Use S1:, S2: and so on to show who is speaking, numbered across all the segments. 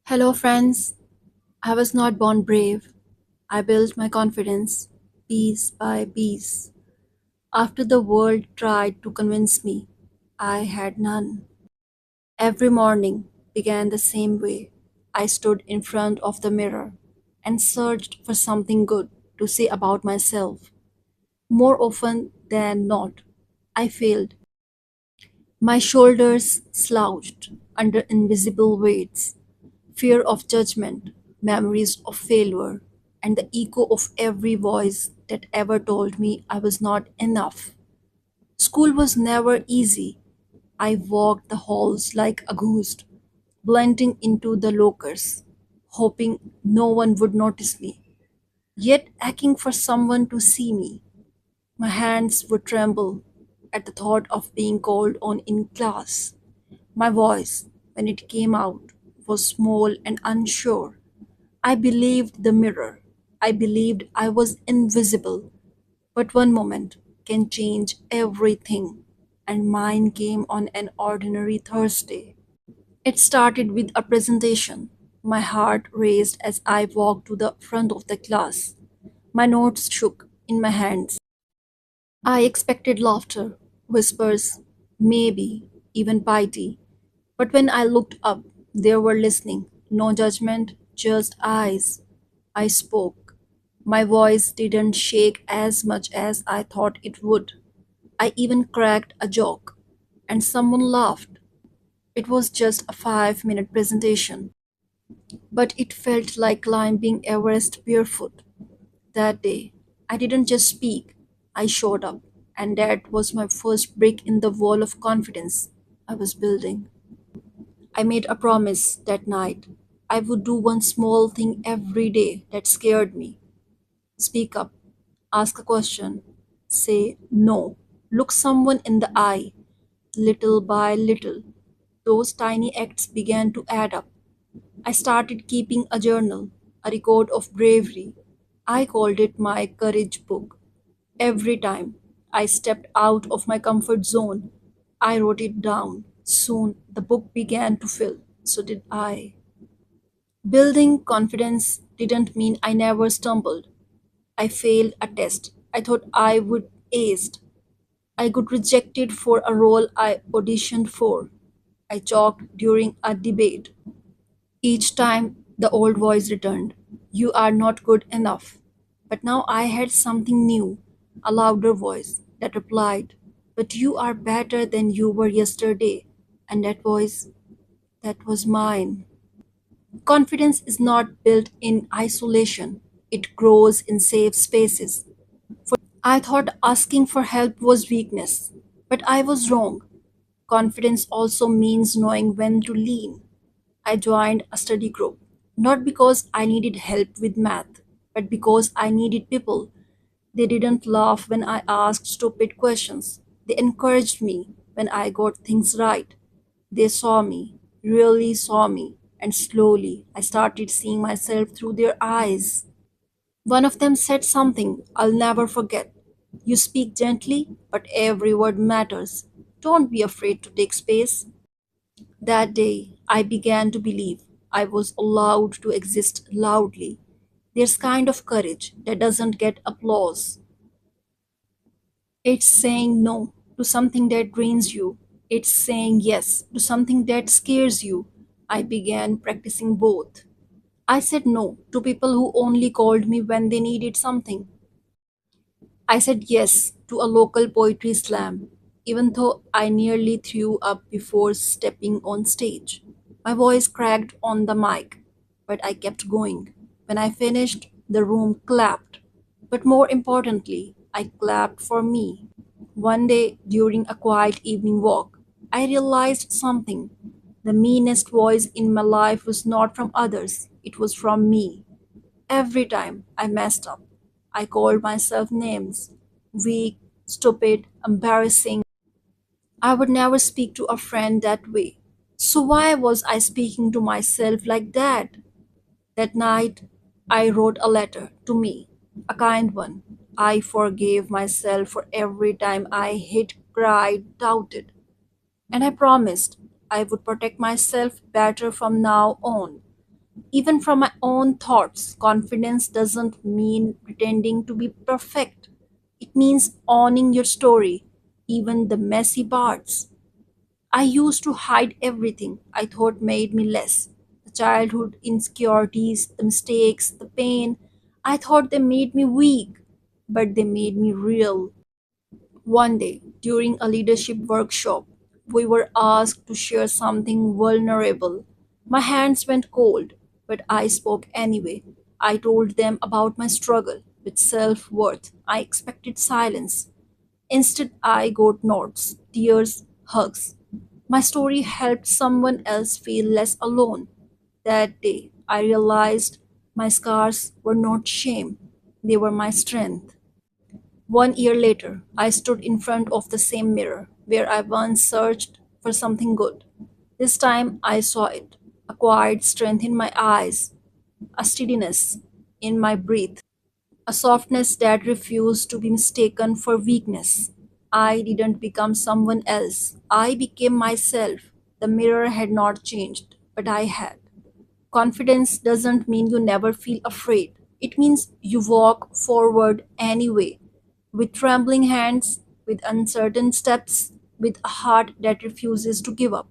S1: Hello, friends. I was not born brave. I built my confidence piece by piece. After the world tried to convince me I had none, every morning began the same way. I stood in front of the mirror and searched for something good to say about myself. More often than not, I failed. My shoulders slouched under invisible weights. Fear of judgment, memories of failure, and the echo of every voice that ever told me I was not enough. School was never easy. I walked the halls like a ghost, blending into the lockers, hoping no one would notice me, yet aching for someone to see me. My hands would tremble at the thought of being called on in class. My voice, when it came out, was small and unsure. I believed the mirror. I believed I was invisible. But one moment can change everything. And mine came on an ordinary Thursday. It started with a presentation. My heart raced as I walked to the front of the class. My notes shook in my hands. I expected laughter, whispers, maybe even piety. But when I looked up, they were listening. No judgment, just eyes. I spoke. My voice didn't shake as much as I thought it would. I even cracked a joke, and someone laughed. It was just a 5 minute presentation, but it felt like climbing Everest barefoot. That day, I didn't just speak, I showed up, and that was my first brick in the wall of confidence I was building. I made a promise that night. I would do one small thing every day that scared me. Speak up, ask a question, say no, look someone in the eye. Little by little, those tiny acts began to add up. I started keeping a journal, a record of bravery. I called it my courage book. Every time I stepped out of my comfort zone, I wrote it down. Soon the book began to fill. So did I. Building confidence didn't mean I never stumbled. I failed a test. I thought I would aced. I got rejected for a role I auditioned for. I choked during a debate. Each time the old voice returned, "You are not good enough." But now I had something new, a louder voice that replied, "But you are better than you were yesterday." And that voice, that was mine. Confidence is not built in isolation, it grows in safe spaces. I thought asking for help was weakness, but I was wrong. Confidence also means knowing when to lean. I joined a study group, not because I needed help with math, but because I needed people. They didn't laugh when I asked stupid questions. They encouraged me when I got things right. They saw me, really saw me, and slowly I started seeing myself through their eyes. One of them said something I'll never forget. "You speak gently, but every word matters. Don't be afraid to take space." That day, I began to believe I was allowed to exist loudly. There's kind of courage that doesn't get applause. It's saying no to something that drains you. It's saying yes to something that scares you. I began practicing both. I said no to people who only called me when they needed something. I said yes to a local poetry slam, even though I nearly threw up before stepping on stage. My voice cracked on the mic, but I kept going. When I finished, the room clapped. But more importantly, I clapped for me. One day, during a quiet evening walk, I realized something. The meanest voice in my life was not from others, it was from me. Every time I messed up, I called myself names: weak, stupid, embarrassing. I would never speak to a friend that way. So why was I speaking to myself like that? That night, I wrote a letter to me, a kind one. I forgave myself for every time I hid, cried, doubted. And I promised I would protect myself better from now on. even from my own thoughts. Confidence doesn't mean pretending to be perfect, it means owning your story, even the messy parts. I used to hide everything I thought made me less. The childhood insecurities, the mistakes, the pain. I thought they made me weak, but they made me real. One day, during a leadership workshop, we were asked to share something vulnerable. My hands went cold, but I spoke anyway. I told them about my struggle with self worth. I expected silence. Instead, I got nods, tears, hugs. My story helped someone else feel less alone. That day, I realized my scars were not shame, they were my strength. 1 year later, I stood in front of the same mirror where I once searched for something good. This time I saw it, a quiet strength in my eyes, a steadiness in my breath, a softness that refused to be mistaken for weakness. I didn't become someone else. I became myself. The mirror had not changed, but I had. Confidence doesn't mean you never feel afraid. It means you walk forward anyway, with trembling hands, with uncertain steps, with a heart that refuses to give up.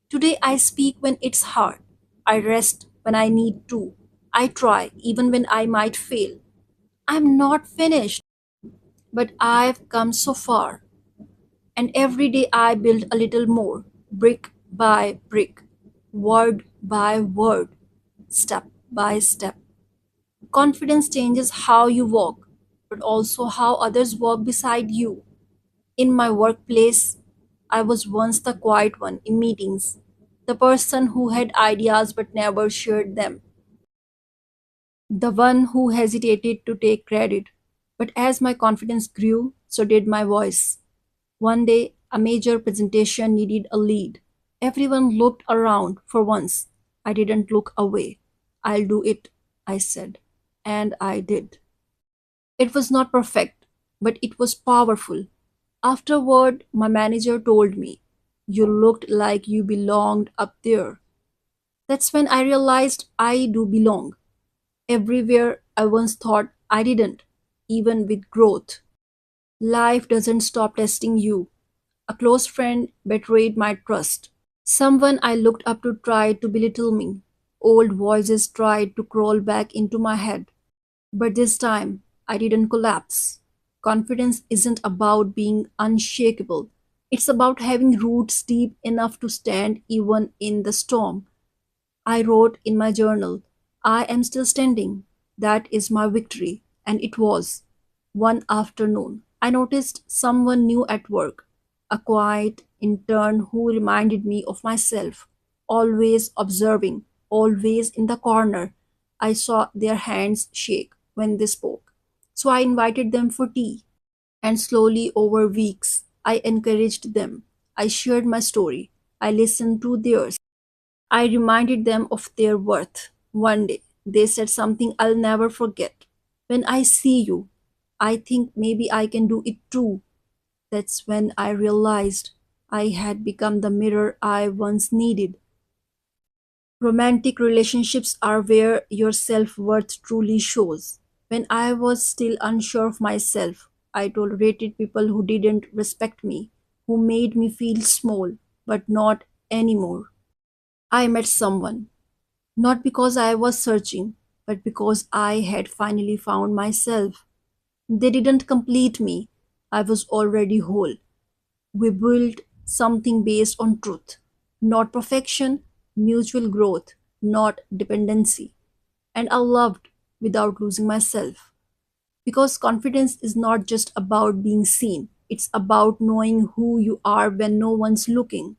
S1: Today I speak when it's hard. I rest when I need to. I try even when I might fail. I'm not finished, but I've come so far. And every day I build a little more, brick by brick, word by word, step by step. Confidence changes how you walk, but also how others walk beside you. In my workplace, I was once the quiet one in meetings, the person who had ideas but never shared them, the one who hesitated to take credit. But as my confidence grew, so did my voice. One day, a major presentation needed a lead. Everyone looked around for once. I didn't look away. I'll do it, I said. And I did. It was not perfect, but it was powerful. Afterward, my manager told me, "You looked like you belonged up there." That's when I realized I do belong. Everywhere I once thought I didn't, even with growth. Life doesn't stop testing you. A close friend betrayed my trust. Someone I looked up to tried to belittle me. Old voices tried to crawl back into my head. But this time, I didn't collapse. Confidence isn't about being unshakable. It's about having roots deep enough to stand even in the storm. I wrote in my journal, "I am still standing. That is my victory." And it was. One afternoon, I noticed someone new at work, a quiet intern who reminded me of myself, always observing, always in the corner. I saw their hands shake when they spoke. So I invited them for tea, and slowly over weeks, I encouraged them. I shared my story. I listened to theirs. I reminded them of their worth. One day, they said something I'll never forget. "When I see you, I think maybe I can do it too." That's when I realized I had become the mirror I once needed. Romantic relationships are where your self worth truly shows. When I was still unsure of myself, I tolerated people who didn't respect me, who made me feel small, but not anymore. I met someone, not because I was searching, but because I had finally found myself. They didn't complete me. I was already whole. We built something based on truth, not perfection, mutual growth, not dependency. And I loved without losing myself. Because confidence is not just about being seen, it's about knowing who you are when no one's looking.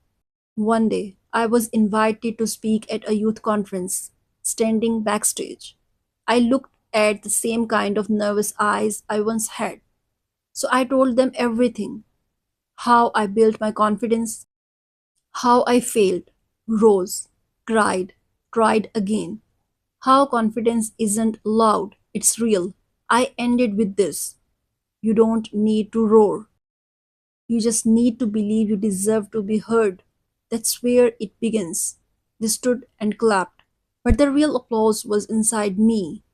S1: One day, I was invited to speak at a youth conference, standing backstage. I looked at the same kind of nervous eyes I once had. So I told them everything: how I built my confidence, how I failed, rose, cried, tried again. How confidence isn't loud, it's real. I ended with this: you don't need to roar. You just need to believe you deserve to be heard. That's where it begins. They stood and clapped. But the real applause was inside me.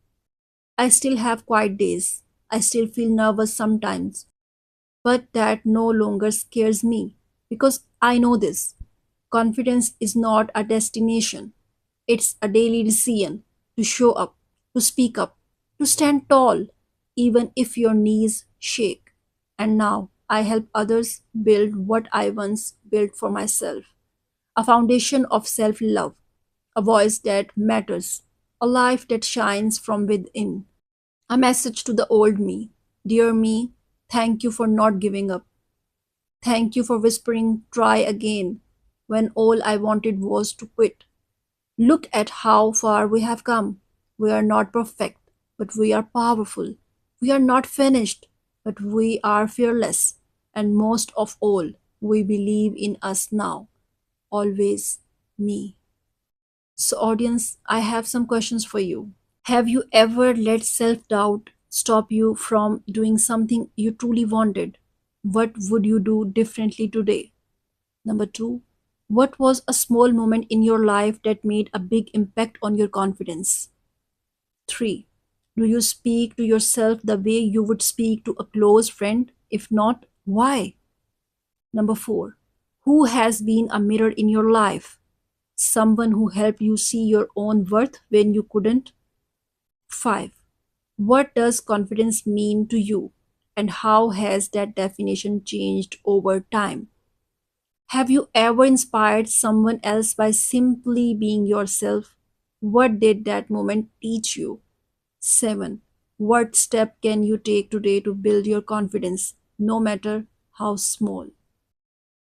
S1: I still have quiet days. I still feel nervous sometimes. But that no longer scares me because I know this. Confidence is not a destination, it's a daily decision to show up, to speak up, to stand tall, even if your knees shake. And now I help others build what I once built for myself, a foundation of self love, a voice that matters, a life that shines from within. A message to the old me. Dear me, thank you for not giving up. Thank you for whispering, try again, when all I wanted was to quit. Look at how far we have come. We are not perfect, but we are powerful. We are not finished, but we are fearless. And most of all, we believe in us now. Always me. So, audience, I have some questions for you. Have you ever let self doubt stop you from doing something you truly wanted? What would you do differently today? Number two, what was a small moment in your life that made a big impact on your confidence? Three, do you speak to yourself the way you would speak to a close friend? If not, why? Number four, who has been a mirror in your life? Someone who helped you see your own worth when you couldn't? Five, what does confidence mean to you? And how has that definition changed over time? Have you ever inspired someone else by simply being yourself? What did that moment teach you? 7. What step can you take today to build your confidence, no matter how small?